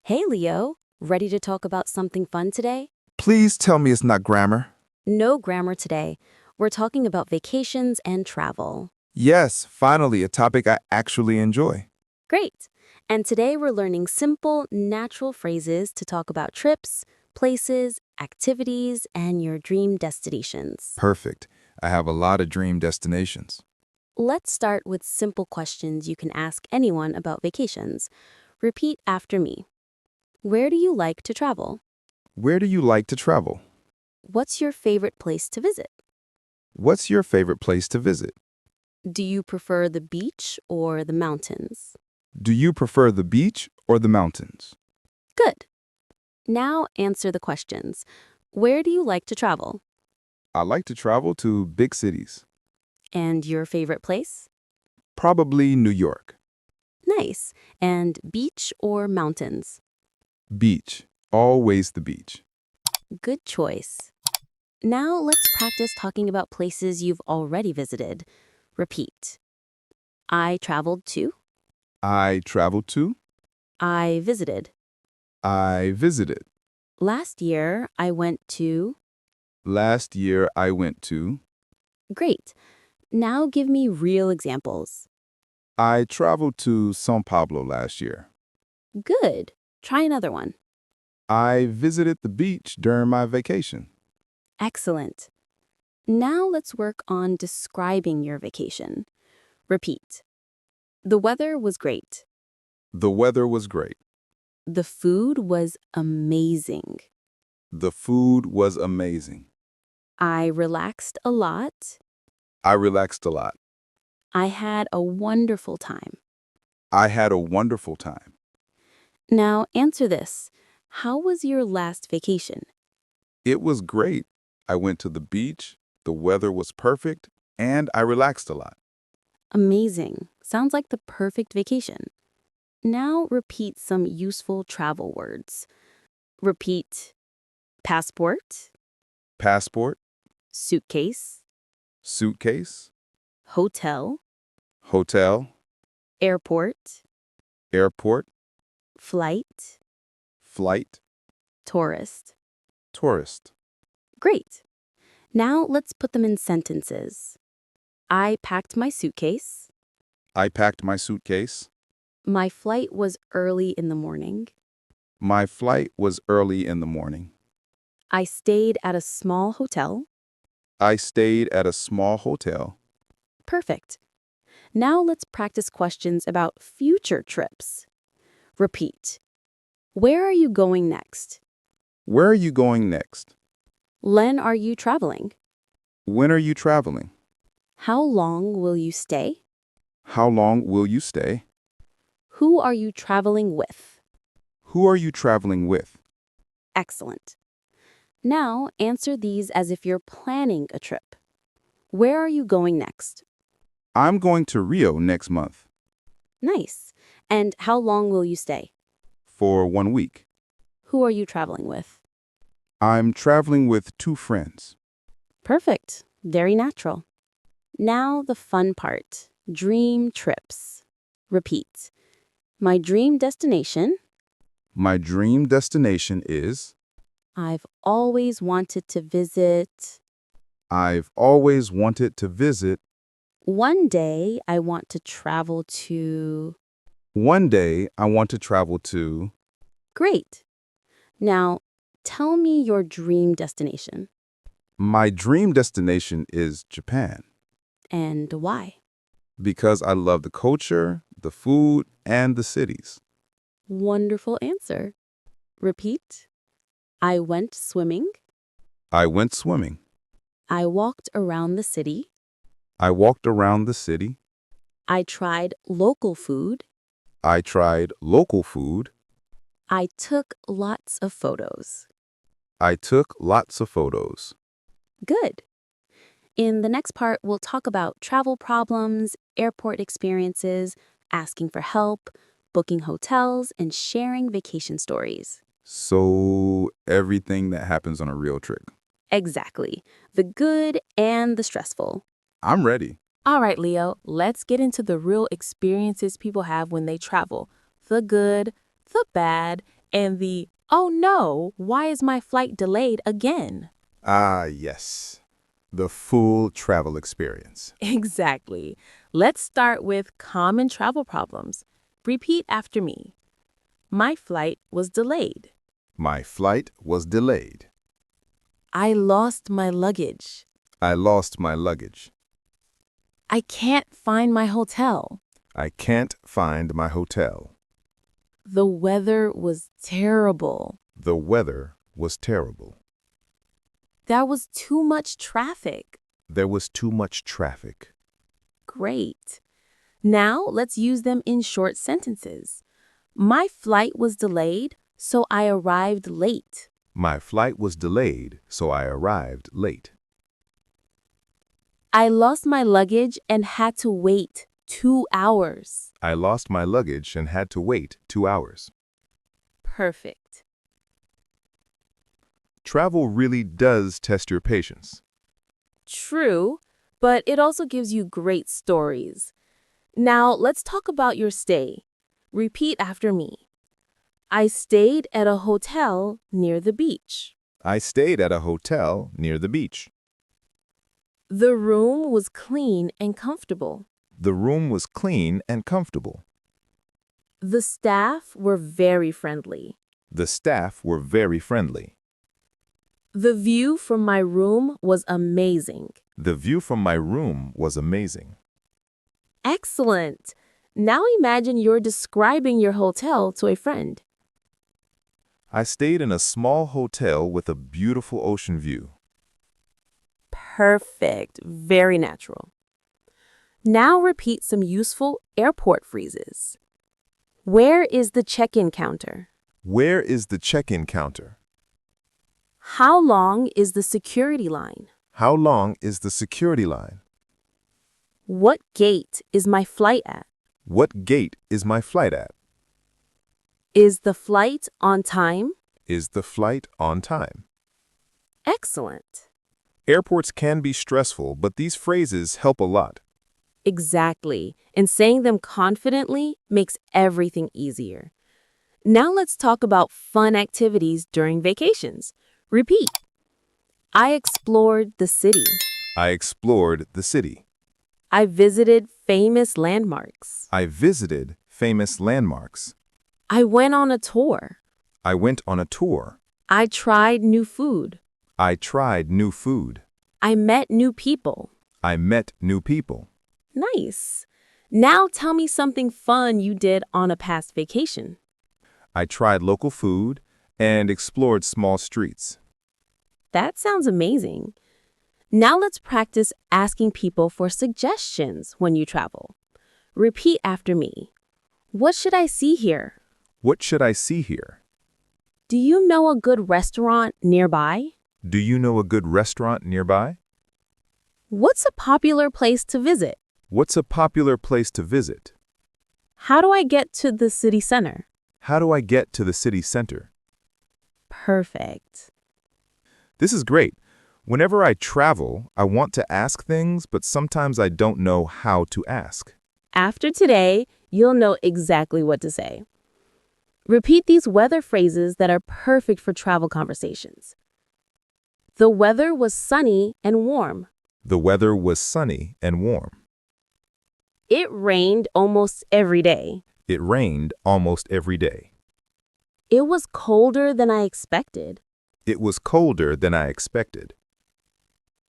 Hey Leo, ready to talk about something fun today? Please tell me it's not grammar. No grammar today. We're talking about vacations and travel. Yes, finally, a topic I actually enjoy. Great! And today we're learning simple, natural phrases to talk about trips, places, activities, and your dream destinations. Perfect. I have a lot of dream destinations. Let's start with simple questions you can ask anyone about vacations. Repeat after me. Where do you like to travel? Where do you like to travel? What's your favorite place to visit? What's your favorite place to visit? Do you prefer the beach or the mountains? Do you prefer the beach or the mountains? Good. Now answer the questions. Where do you like to travel? I like to travel to big cities. And your favorite place? Probably New York. Nice. And beach or mountains? Beach. Always the beach. Good choice. Now let's practice talking about places you've already visited. Repeat. I traveled to. I traveled to. I visited. I visited. Last year, I went to. Last year I went to. Great. Now give me real examples. I traveled to São Paulo last year. Good. Try another one. I visited the beach during my vacation. Excellent. Now let's work on describing your vacation. Repeat. The weather was great. The weather was great. The food was amazing. The food was amazing. I relaxed a lot. I relaxed a lot. I had a wonderful time. I had a wonderful time. Now answer this. How was your last vacation? It was great. I went to the beach, the weather was perfect, and I relaxed a lot. Amazing. Sounds like the perfect vacation. Now repeat some useful travel words. Repeat. Passport, Passport, suitcase, suitcase, hotel, hotel, airport, airport, flight, flight, tourist. tourist. Great. Now let's put them in sentences. I packed my suitcase. I packed my suitcase. My flight was early in the morning. My flight was early in the morning. I stayed at a small hotel. I stayed at a small hotel. Perfect. Now let's practice questions about future trips. Repeat. Where are you going next? Where are you going next? When are you traveling? When are you traveling? How long will you stay? How long will you stay? Who are you traveling with? Who are you traveling with? Excellent. Now answer these as if you're planning a trip. Where are you going next? I'm going to Rio next month Nice. And how long will you stay? for 1 week. Who are you traveling with? I'm traveling with 2 friends. Perfect. Very natural. Now the fun part. Dream trips. Repeat. My dream destination. My dream destination is. I've always wanted to visit. I've always wanted to visit. One day I want to travel to. One day I want to travel to. Great. Now tell me your dream destination. My dream destination is Japan And why? because I love the culture, the food, and the cities. Wonderful answer. Repeat. I went swimming. I went swimming. I walked around the city. I walked around the city. I tried local food. I tried local food. I took lots of photos. I took lots of photos. Good. In the next part, we'll talk about travel problems, airport experiences, asking for help, booking hotels, and sharing vacation stories. So, everything that happens on a real trip. Exactly. The good and the stressful. I'm ready. All right, Leo, let's get into the real experiences people have when they travel. The good, the bad, And the, oh no, why is my flight delayed again? Ah, yes. The full travel experience. Exactly. Let's start with common travel problems. Repeat after me. My flight was delayed. My flight was delayed. I lost my luggage. I lost my luggage. I can't find my hotel. I can't find my hotel. The weather was terrible. The weather was terrible. There was too much traffic. There was too much traffic. Great. Now let's use them in short sentences. My flight was delayed, so I arrived late. My flight was delayed, so I arrived late. I lost my luggage and had to wait 2 hours. I lost my luggage and had to wait 2 hours. Perfect. Travel really does test your patience. True, but it also gives you great stories. Now let's talk about your stay. Repeat after me. I stayed at a hotel near the beach. I stayed at a hotel near the beach. The room was clean and comfortable. The room was clean and comfortable. The staff were very friendly. The staff were very friendly. The view from my room was amazing. The view from my room was amazing. Excellent. Now imagine you're describing your hotel to a friend. I stayed in a small hotel with a beautiful ocean view. Perfect. Very natural. Now repeat some useful airport phrases. Where is the check-in counter? Where is the check-in counter? How long is the security line? How long is the security line? What gate is my flight at? What gate is my flight at? Is the flight on time? Is the flight on time? Excellent. Airports can be stressful, but these phrases help a lot. Exactly. And saying them confidently makes everything easier. Now let's talk about fun activities during vacations. Repeat. I explored the city. I explored the city. I visited famous landmarks. I visited famous landmarks. I went on a tour. I went on a tour. I tried new food. I tried new food. I met new people. I met new people. Nice. Now tell me something fun you did on a past vacation. I tried local food and explored small streets. That sounds amazing. Now let's practice asking people for suggestions when you travel. Repeat after me. What should I see here? What should I see here? Do you know a good restaurant nearby? Do you know a good restaurant nearby? What's a popular place to visit? What's a popular place to visit? How do I get to the city center? How do I get to the city center? Perfect. This is great. Whenever I travel, I want to ask things, but sometimes I don't know how to ask. After today, you'll know exactly what to say. Repeat these weather phrases that are perfect for travel conversations. The weather was sunny and warm. The weather was sunny and warm. It rained almost every day. It rained almost every day. It was colder than I expected. It was colder than I expected.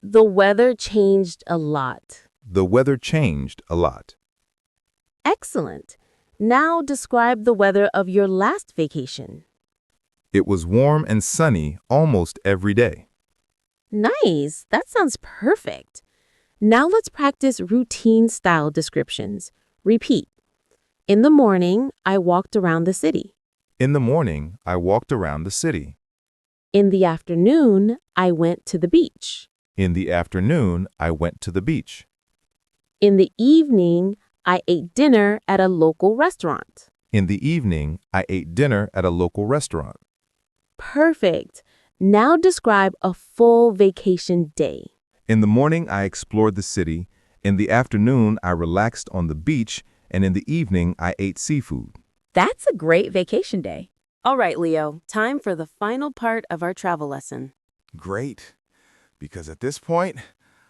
The weather changed a lot. The weather changed a lot. Excellent. Now describe the weather of your last vacation. It was warm and sunny almost every day. Nice. That sounds perfect. Now let's practice routine-style descriptions. Repeat. In the morning, I walked around the city. In the morning, I walked around the city. In the afternoon, I went to the beach. In the afternoon, I went to the beach. In the evening, I ate dinner at a local restaurant. In the evening, I ate dinner at a local restaurant. Perfect. Now describe a full vacation day. In the morning, I explored the city. In the afternoon, I relaxed on the beach. And in the evening, I ate seafood. That's a great vacation day. All right, Leo, time for the final part of our travel lesson. Great, because at this point,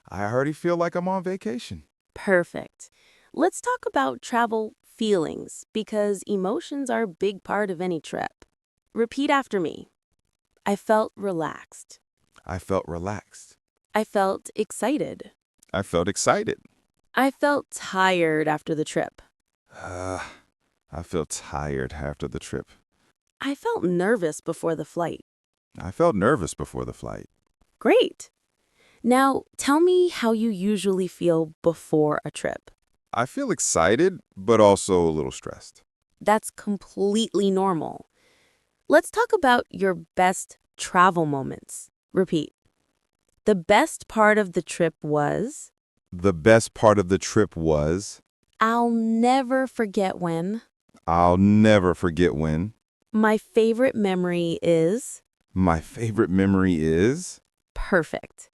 I already feel like I'm on vacation. Perfect. Let's talk about travel feelings because emotions are a big part of any trip. Repeat after me. I felt relaxed. I felt relaxed. I felt excited. I felt excited. I felt tired after the trip. I felt tired after the trip. I felt nervous before the flight. I felt nervous before the flight. Great. Now, tell me how you usually feel before a trip. I feel excited, but also a little stressed. That's completely normal. Let's talk about your best travel moments. Repeat. The best part of the trip was, The best part of the trip was, I'll never forget when. I'll never forget when. My favorite memory is, My favorite memory is, perfect.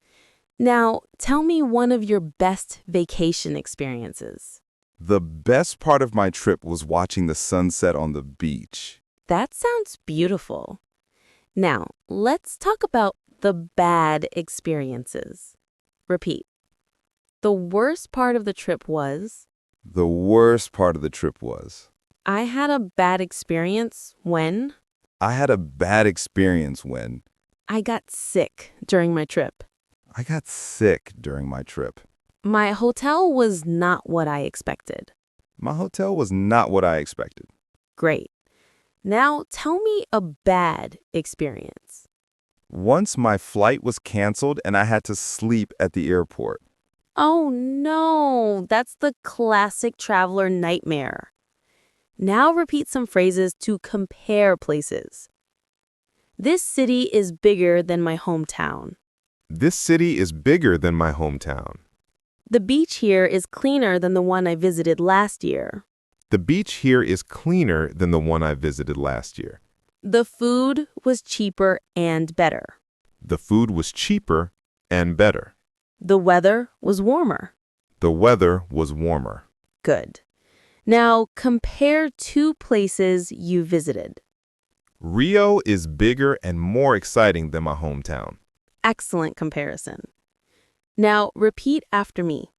Now, tell me one of your best vacation experiences. the best part of my trip was watching the sunset on the beach. That sounds beautiful. Now, let's talk about the bad experiences. Repeat. The worst part of the trip was, The worst part of the trip was, I had a bad experience when I had a bad experience when I got sick during my trip. I got sick during my trip. My hotel was not what I expected. My hotel was not what I expected. Great. Now tell me a bad experience. Once my flight was canceled and I had to sleep at the airport. Oh no, that's the classic traveler nightmare. Now repeat some phrases to compare places. This city is bigger than my hometown. This city is bigger than my hometown. The beach here is cleaner than the one I visited last year. The beach here is cleaner than the one I visited last year. The food was cheaper and better. The food was cheaper and better. The weather was warmer. The weather was warmer. Good. Now compare two places you visited. Rio is bigger and more exciting than my hometown. Excellent comparison. Now repeat after me.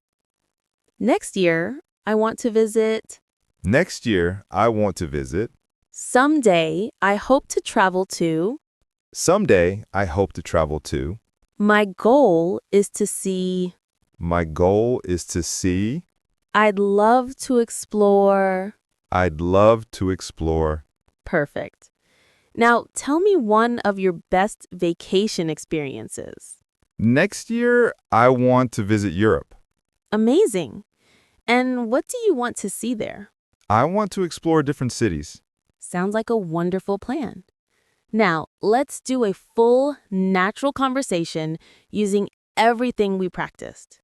Next year, I want to visit. Next year, I want to visit. Someday, I hope to travel to. Someday, I hope to travel to. My goal is to see. My goal is to see. I'd love to explore. I'd love to explore. Perfect. Now, tell me one of your best vacation experiences. Next year, I want to visit Europe. Amazing. And what do you want to see there? I want to explore different cities. Sounds like a wonderful plan. Now, let's do a full, natural conversation using everything we practiced.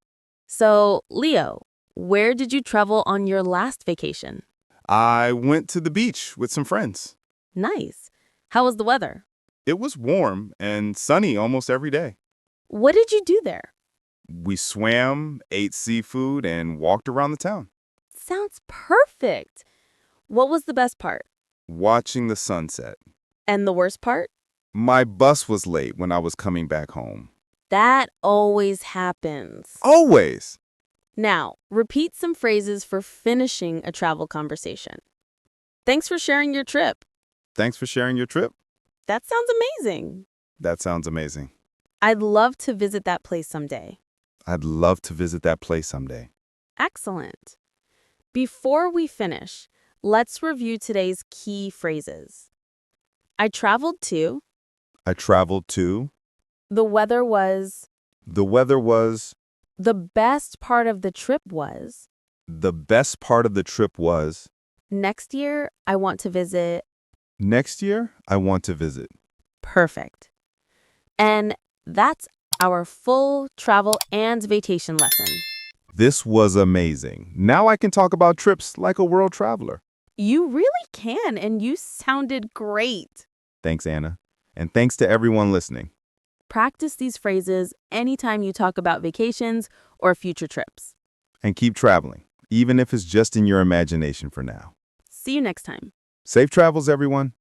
So, Leo, where did you travel on your last vacation? I went to the beach with some friends. Nice. How was the weather? It was warm and sunny almost every day. What did you do there? We swam, ate seafood, and walked around the town. Sounds perfect. What was the best part? Watching the sunset. And the worst part? My bus was late when I was coming back home. That always happens. Always! Now, repeat some phrases for finishing a travel conversation. Thanks for sharing your trip. Thanks for sharing your trip. That sounds amazing. That sounds amazing. I'd love to visit that place someday. I'd love to visit that place someday. Excellent. Before we finish, let's review today's key phrases. I traveled to. I traveled to. The weather was. The weather was. The best part of the trip was. The best part of the trip was. Next year, I want to visit. Next year, I want to visit. Perfect. And that's our full travel and vacation lesson. This was amazing. Now I can talk about trips like a world traveler. You really can, and you sounded great. Thanks, Anna. And thanks to everyone listening. Practice these phrases anytime you talk about vacations or future trips. And keep traveling, even if it's just in your imagination for now. See you next time. Safe travels, everyone.